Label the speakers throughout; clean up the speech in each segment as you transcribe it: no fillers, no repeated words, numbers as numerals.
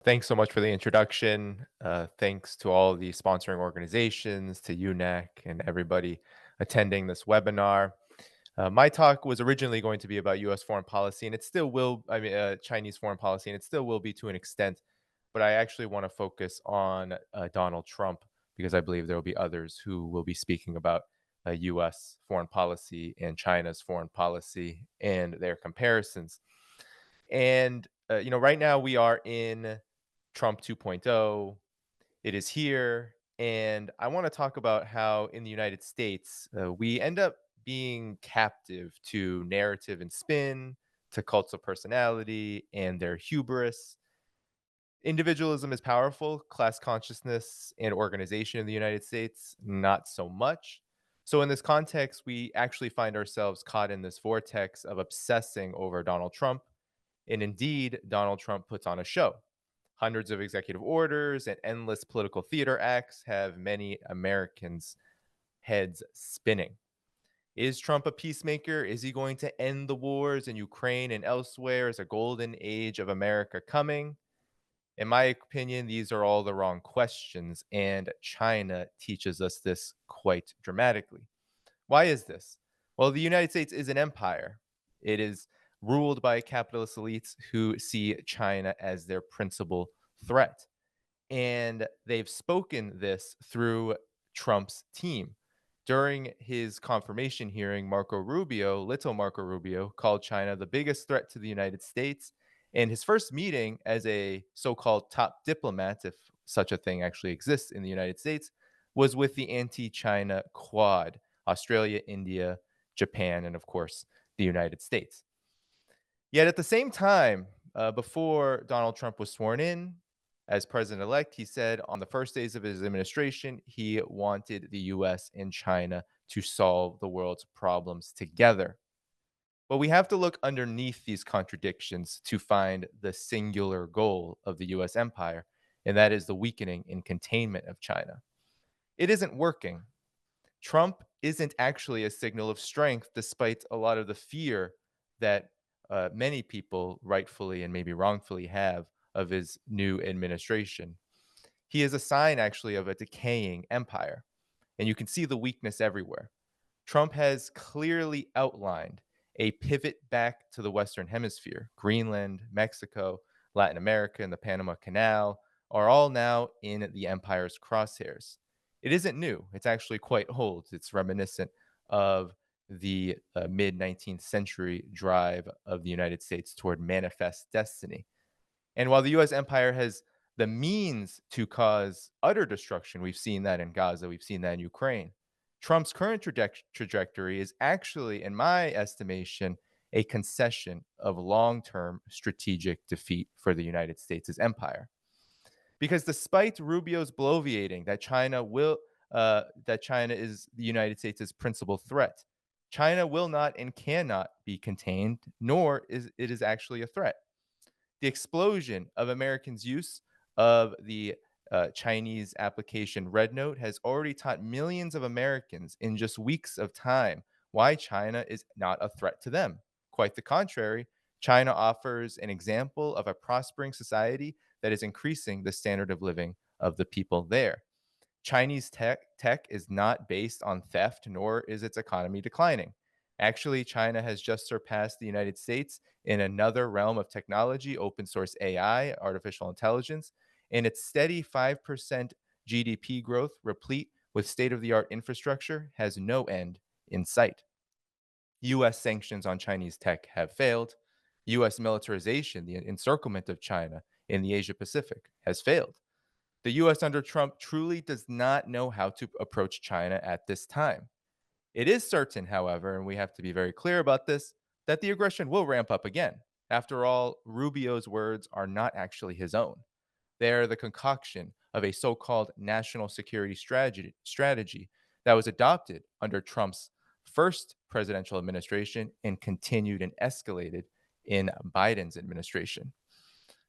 Speaker 1: Thanks so much for the introduction. Thanks to all the sponsoring organizations, to UNEC, and everybody attending this webinar. My talk was originally going to be about U.S. foreign policy, and it still will. Chinese foreign policy, and it still will be to an extent. But I actually want to focus on Donald Trump because I believe there will be others who will be speaking about U.S. foreign policy and China's foreign policy and their comparisons. And right now we are in Trump 2.0. It is here. And I want to talk about how in the United States, we end up being captive to narrative and spin, to cults of personality and their hubris. Individualism is powerful, class consciousness and organization in the United States, not so much. So, in this context, we actually find ourselves caught in this vortex of obsessing over Donald Trump. And indeed, Donald Trump puts on a show. Hundreds of executive orders and endless political theater acts have many Americans' heads spinning. Is Trump a peacemaker? Is he going to end the wars in Ukraine and elsewhere? Is a golden age of America coming? In my opinion, these are all the wrong questions, and China teaches us this quite dramatically. Why is this? Well, the United States is an empire. It is ruled by capitalist elites who see China as their principal threat. And they've spoken this through Trump's team. During his confirmation hearing, little Marco Rubio, called China the biggest threat to the United States. And his first meeting as a so called top diplomat, if such a thing actually exists in the United States, was with the anti China Quad: Australia, India, Japan, and of course, the United States. Yet at the same time, before Donald Trump was sworn in as president elect, he said on the first days of his administration, he wanted the US and China to solve the world's problems together. But we have to look underneath these contradictions to find the singular goal of the US empire, and that is the weakening and containment of China. It isn't working. Trump isn't actually a signal of strength, despite a lot of the fear that many people rightfully and maybe wrongfully have of his new administration. He is a sign, actually, of a decaying empire, and you can see the weakness everywhere. Trump has clearly outlined a pivot back to the Western Hemisphere. Greenland, Mexico, Latin America, and the Panama Canal are all now in the empire's crosshairs. It isn't new, it's actually quite old. It's reminiscent of the mid 19th century drive of the United States toward manifest destiny. And while the US empire has the means to cause utter destruction, we've seen that in Gaza, we've seen that in Ukraine. Trump's current trajectory is actually, in my estimation, a concession of long term strategic defeat for the United States' empire. Because despite Rubio's bloviating that China is the United States' principal threat, China will not and cannot be contained, nor is it is actually a threat. The explosion of Americans' use of the Chinese application Red Note has already taught millions of Americans in just weeks of time why China is not a threat to them. Quite the contrary, China offers an example of a prospering society that is increasing the standard of living of the people there. Chinese tech is not based on theft, nor is its economy declining. Actually, China has just surpassed the United States in another realm of technology, open source AI, artificial intelligence, and its steady 5% GDP growth, replete with state of the art infrastructure, has no end in sight. US sanctions on Chinese tech have failed. US militarization, the encirclement of China in the Asia Pacific, has failed. The US under Trump truly does not know how to approach China at this time. It is certain, however, and we have to be very clear about this, that the aggression will ramp up again. After all, Rubio's words are not actually his own. They are the concoction of a so called national security strategy that was adopted under Trump's first presidential administration and continued and escalated in Biden's administration.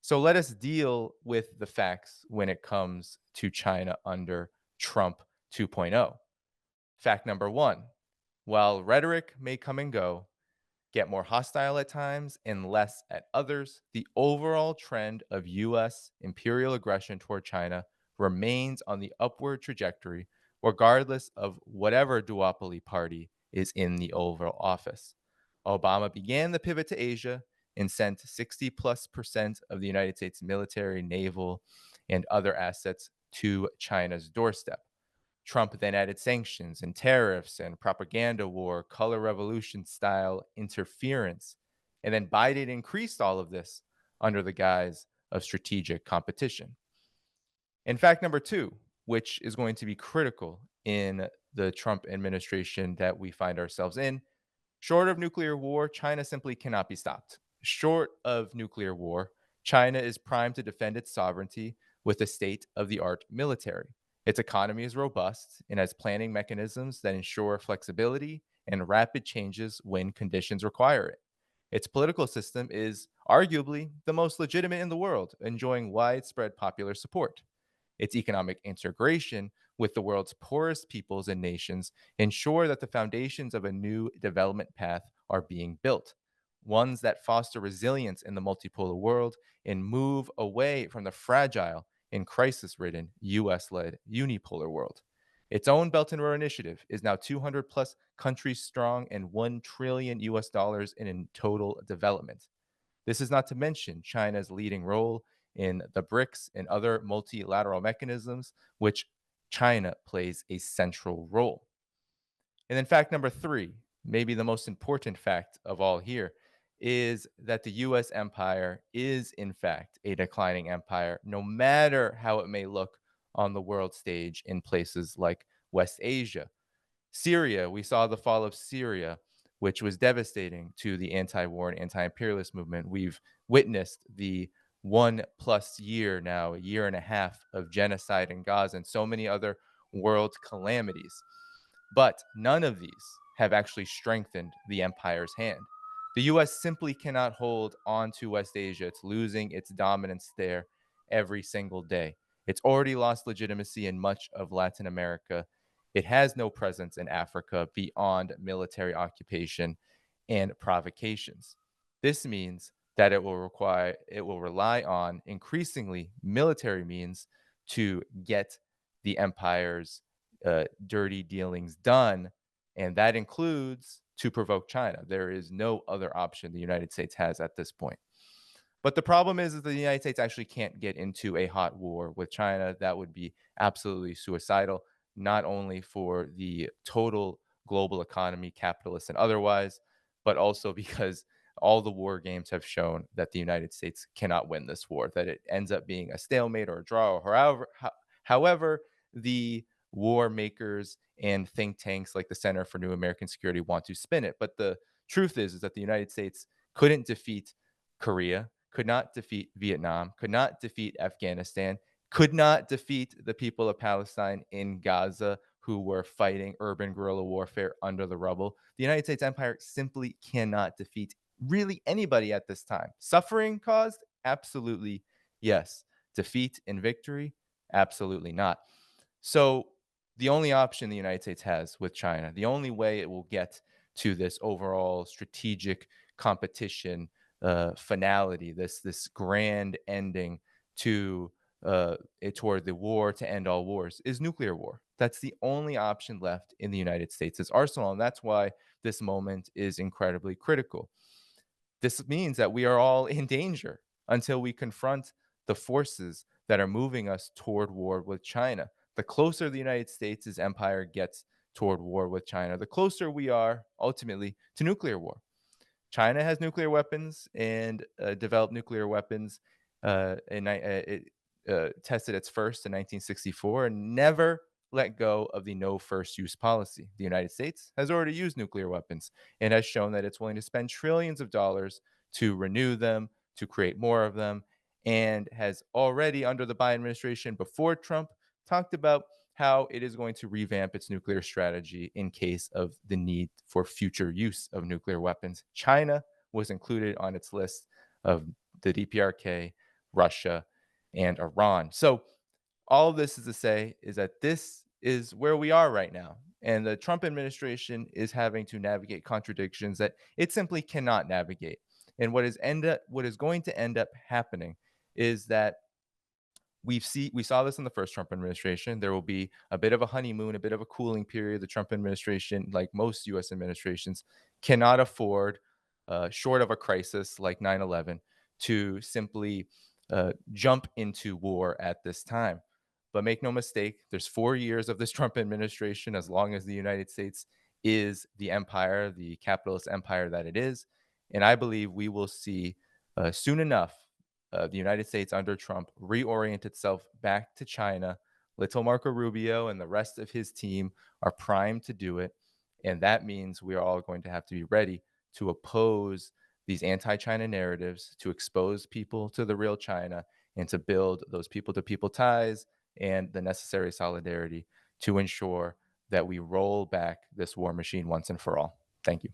Speaker 1: So let us deal with the facts when it comes to China under Trump 2.0. Fact number one: while rhetoric may come and go, get more hostile at times and less at others, the overall trend of US imperial aggression toward China remains on the upward trajectory, regardless of whatever duopoly party is in the Oval Office. Obama began the pivot to Asia and sent 60+% of the United States military, naval, and other assets to China's doorstep. Trump then added sanctions and tariffs and propaganda war, color revolution style interference. And then Biden increased all of this under the guise of strategic competition. And fact number two, which is going to be critical in the Trump administration that we find ourselves in, short of nuclear war, China simply cannot be stopped. Short of nuclear war, China is primed to defend its sovereignty with a state of the art military. Its economy is robust and has planning mechanisms that ensure flexibility and rapid changes when conditions require it. Its political system is arguably the most legitimate in the world, enjoying widespread popular support. Its economic integration with the world's poorest peoples and nations ensure that the foundations of a new development path are being built, ones that foster resilience in the multipolar world and move away from the fragile and crisis-ridden US-led unipolar world. Its own Belt and Road Initiative is now 200 plus countries strong and 1 trillion US dollars in total development. This is not to mention China's leading role in the BRICS and other multilateral mechanisms, which China plays a central role. And then fact number three, maybe the most important fact of all here, is that the US empire is, in fact, a declining empire, no matter how it may look on the world stage in places like West Asia. Syria, we saw the fall of Syria, which was devastating to the anti war and anti imperialist movement. We've witnessed the 1+ year now, a year and a half of genocide in Gaza and so many other world calamities. But none of these have actually strengthened the empire's hand. The US simply cannot hold on to West Asia. It's losing its dominance there every single day. It's already lost legitimacy in much of Latin America. It has no presence in Africa beyond military occupation and provocations. This means that it will rely on increasingly military means to get the empire's dirty dealings done, and that includes to provoke China. There is no other option the United States has at this point. But the problem is that the United States actually can't get into a hot war with China. That would be absolutely suicidal, not only for the total global economy, capitalist and otherwise, but also because all the war games have shown that the United States cannot win this war, that it ends up being a stalemate or a draw, or however the war makers and think tanks like the Center for New American Security want to spin it. But the truth is that the United States couldn't defeat Korea, could not defeat Vietnam, could not defeat Afghanistan, could not defeat the people of Palestine in Gaza who were fighting urban guerrilla warfare under the rubble. The United States empire simply cannot defeat really anybody at this time. Suffering caused? Absolutely yes. Defeat and victory? Absolutely not. So the only option the United States has with China, the only way it will get to this overall strategic competition finality, this grand ending to toward the war to end all wars, is nuclear war. That's the only option left in the United States' arsenal, and that's why this moment is incredibly critical. This means that we are all in danger until we confront the forces that are moving us toward war with China. The closer the United States' empire gets toward war with China, the closer we are ultimately to nuclear war. China has nuclear weapons and developed nuclear weapons. It tested its first in 1964 and never let go of the no first use policy. The United States has already used nuclear weapons and has shown that it's willing to spend trillions of dollars to renew them, to create more of them, and has already, under the Biden administration before Trump, talked about how it is going to revamp its nuclear strategy in case of the need for future use of nuclear weapons. China was included on its list of the DPRK, Russia, and Iran. So all of this is to say is that this is where we are right now. And the Trump administration is having to navigate contradictions that it simply cannot navigate. And what is going to end up happening is that we saw this in the first Trump administration. There will be a bit of a honeymoon, a bit of a cooling period. The Trump administration, like most U.S. administrations, cannot afford, short of a crisis like 9/11, to simply jump into war at this time. But make no mistake, there's 4 years of this Trump administration, as long as the United States is the empire, the capitalist empire that it is. And I believe we will see soon enough the United States under Trump reorient itself back to China. Little Marco Rubio and the rest of his team are primed to do it. And that means we are all going to have to be ready to oppose these anti China narratives, to expose people to the real China, and to build those people to people ties and the necessary solidarity to ensure that we roll back this war machine once and for all. Thank you.